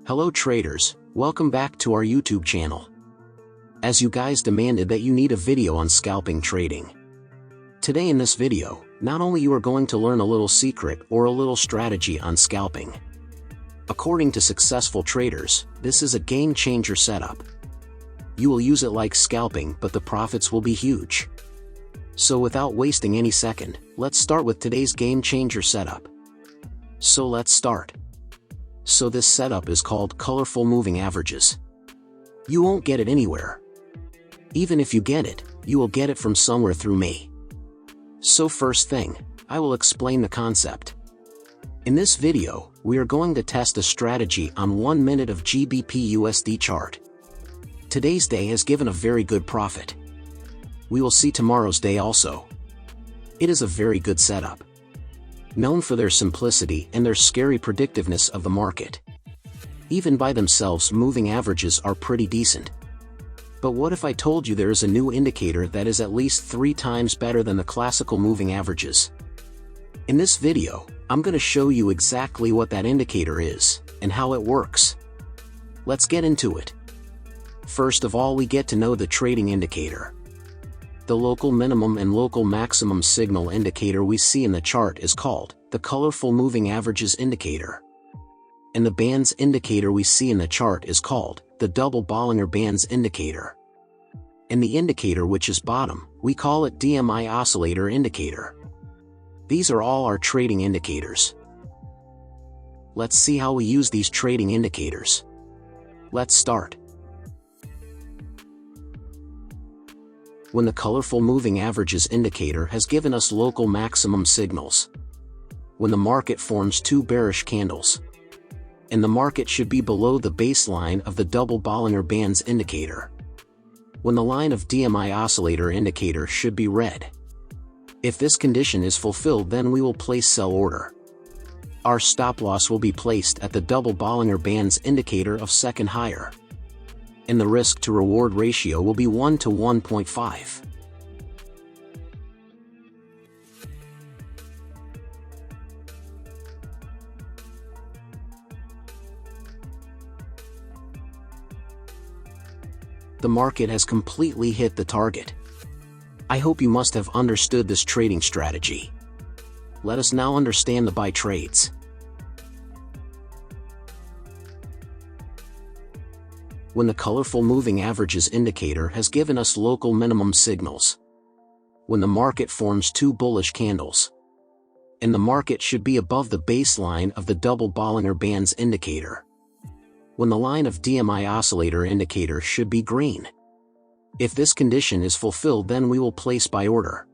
Hello traders, welcome back to our YouTube channel. As you guys demanded that you need a video on scalping trading. Today in this video, not only you are going to learn a little secret or a little strategy on scalping. According to successful traders, this is a game changer setup. You will use it like scalping, but the profits will be huge. So without wasting any second, let's start with today's game changer setup. So let's start. So this setup is called colorful moving averages. You won't get it anywhere. Even if you get it, you will get it from somewhere through me. So first thing, I will explain the concept. In this video, we are going to test a strategy on 1 minute of GBP USD chart. Today's day has given a very good profit. We will see tomorrow's day also. It is a very good setup, known for their simplicity and their scary predictiveness of the market. Even by themselves, moving averages are pretty decent. But what if I told you there is a new indicator that is at least 3 times better than the classical moving averages? In this video, I'm going to show you exactly what that indicator is, and how it works. Let's get into it. First of all, we get to know the trading indicator. The local minimum and local maximum signal indicator we see in the chart is called the colorful moving averages indicator. And the bands indicator we see in the chart is called the double Bollinger Bands indicator. And the indicator which is bottom, we call it DMI oscillator indicator. These are all our trading indicators. Let's see how we use these trading indicators. Let's start. When the colorful moving averages indicator has given us local maximum signals. When the market forms 2 bearish candles. And the market should be below the baseline of the double Bollinger Bands indicator. When the line of DMI oscillator indicator should be red. If this condition is fulfilled, then we will place sell order. Our stop loss will be placed at the double Bollinger Bands indicator of second higher. And the risk to reward ratio will be 1 to 1.5. The market has completely hit the target. I hope you must have understood this trading strategy. Let us now understand the buy trades. When the colorful moving averages indicator has given us local minimum signals. When the market forms 2 bullish candles. And the market should be above the baseline of the double Bollinger Bands indicator. When the line of DMI oscillator indicator should be green. If this condition is fulfilled, then we will place buy order.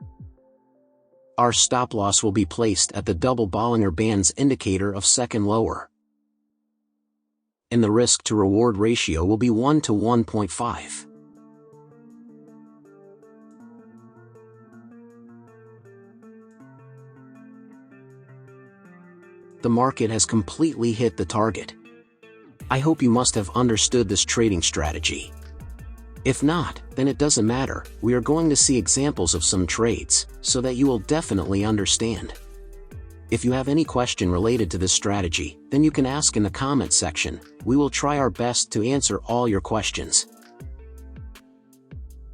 Our stop loss will be placed at the double Bollinger Bands indicator of second lower. And the risk to reward ratio will be 1 to 1.5. The market has completely hit the target. I hope you must have understood this trading strategy. If not, then it doesn't matter, we are going to see examples of some trades, so that you will definitely understand. If you have any question related to this strategy, then you can ask in the comment section. We will try our best to answer all your questions.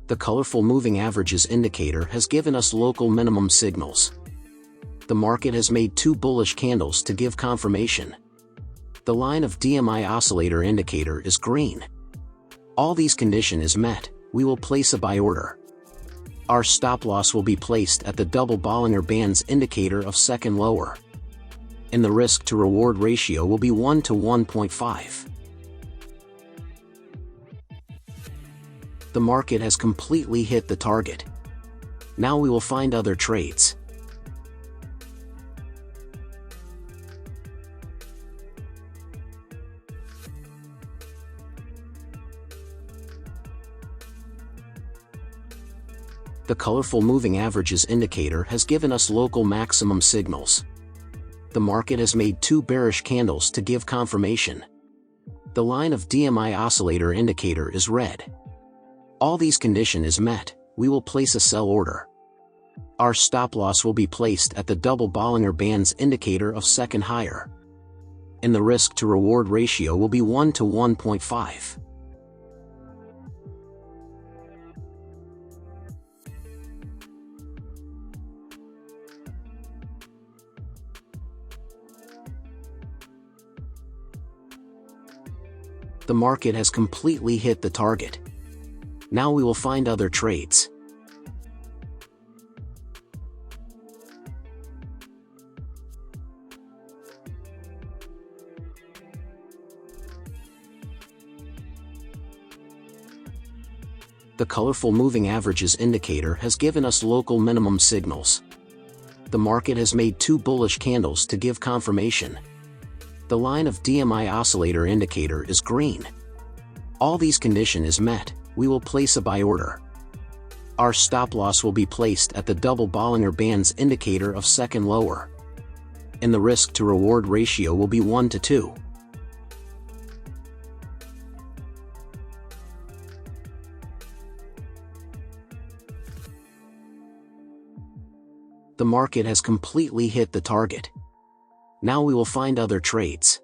The colorful moving averages indicator has given us local minimum signals. The market has made 2 bullish candles to give confirmation. The line of DMI oscillator indicator is green. All these condition is met, we will place a buy order. Our stop loss will be placed at the double Bollinger Bands indicator of second lower. And the risk to reward ratio will be 1 to 1.5. The market has completely hit the target. Now we will find other trades. The colorful moving averages indicator has given us local maximum signals. The market has made 2 bearish candles to give confirmation. The line of DMI oscillator indicator is red. All these condition is met, we will place a sell order. Our stop loss will be placed at the double Bollinger Bands indicator of second higher. and the risk to reward ratio will be 1 to 1.5. The market has completely hit the target. Now we will find other trades. The colorful moving averages indicator has given us local minimum signals. The market has made 2 bullish candles to give confirmation. The line of DMI oscillator indicator is green. All these condition is met, we will place a buy order. Our stop loss will be placed at the double Bollinger Bands indicator of second lower. And the risk to reward ratio will be 1 to 2. The market has completely hit the target. Now we will find other trades.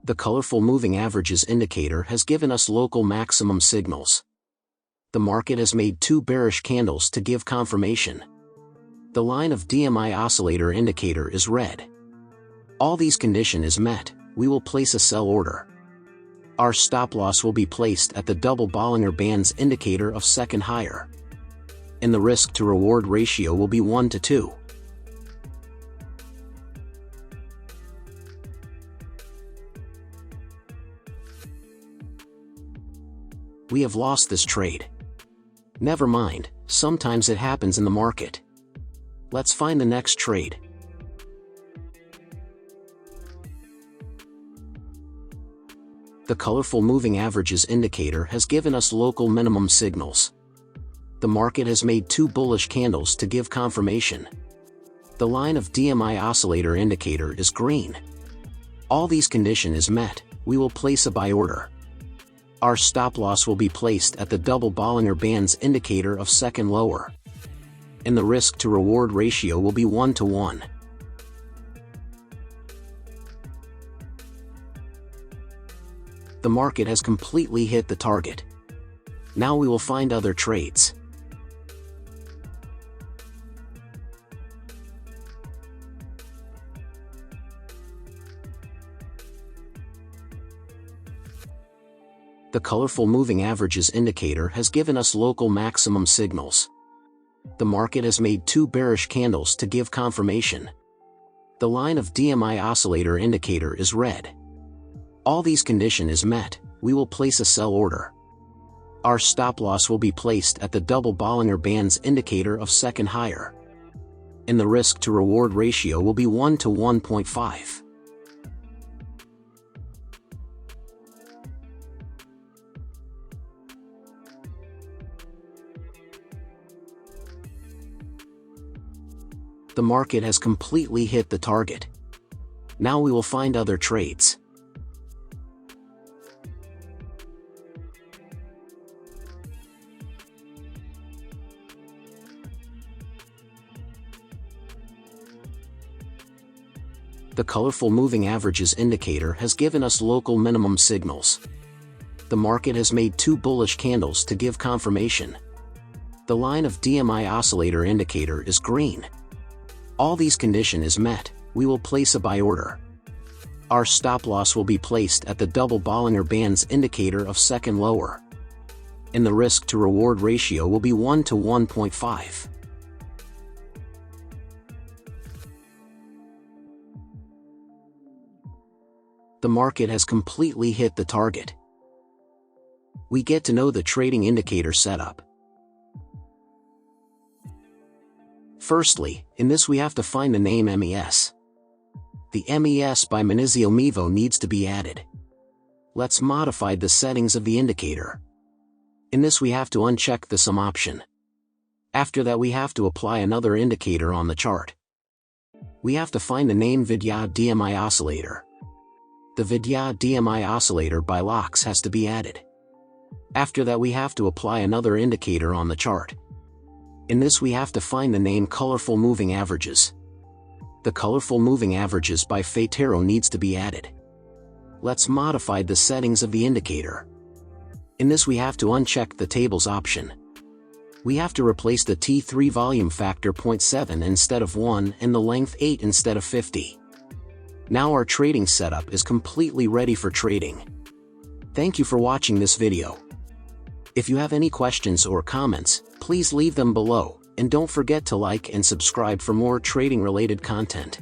The colorful moving averages indicator has given us local maximum signals. The market has made 2 bearish candles to give confirmation. The line of DMI oscillator indicator is red. All these condition is met, we will place a sell order. Our stop loss will be placed at the double Bollinger Bands indicator of second higher. And the risk to reward ratio will be 1 to 2. We have lost this trade. Never mind, sometimes it happens in the market. Let's find the next trade. The colorful moving averages indicator has given us local minimum signals. The market has made 2 bullish candles to give confirmation. The line of DMI oscillator indicator is green. All these condition is met, we will place a buy order. Our stop loss will be placed at the double Bollinger Bands indicator of second lower. And the risk to reward ratio will be 1 to 1. The market has completely hit the target. Now we will find other trades. The colorful moving averages indicator has given us local maximum signals. The market has made 2 bearish candles to give confirmation. The line of DMI oscillator indicator is red. All these condition is met, we will place a sell order. Our stop loss will be placed at the double Bollinger Bands indicator of second higher. And the risk to reward ratio will be 1 to 1.5. The market has completely hit the target. Now we will find other trades. The colorful moving averages indicator has given us local minimum signals. The market has made 2 bullish candles to give confirmation. The line of DMI oscillator indicator is green. All these condition is met, we will place a buy order. Our stop loss will be placed at the double Bollinger Bands indicator of second lower. And the risk to reward ratio will be 1 to 1.5. The market has completely hit the target. We get to know the trading indicator setup. Firstly, in this we have to find the name MES. The MES by Manizio Mevo needs to be added. Let's modify the settings of the indicator. In this we have to uncheck the sum option. After that we have to apply another indicator on the chart. We have to find the name Vidya DMI oscillator. the Vidya DMI oscillator by locks has to be added. After that we have to apply another indicator on the chart. In this we have to find the name Colorful Moving Averages. The Colorful Moving Averages by Faytero needs to be added. Let's modify the settings of the indicator. In this we have to uncheck the tables option. We have to replace the T3 volume factor 0.7 instead of 1 and the length 8 instead of 50. Now our trading setup is completely ready for trading. Thank you for watching this video. If you have any questions or comments, please leave them below, and don't forget to like and subscribe for more trading related content.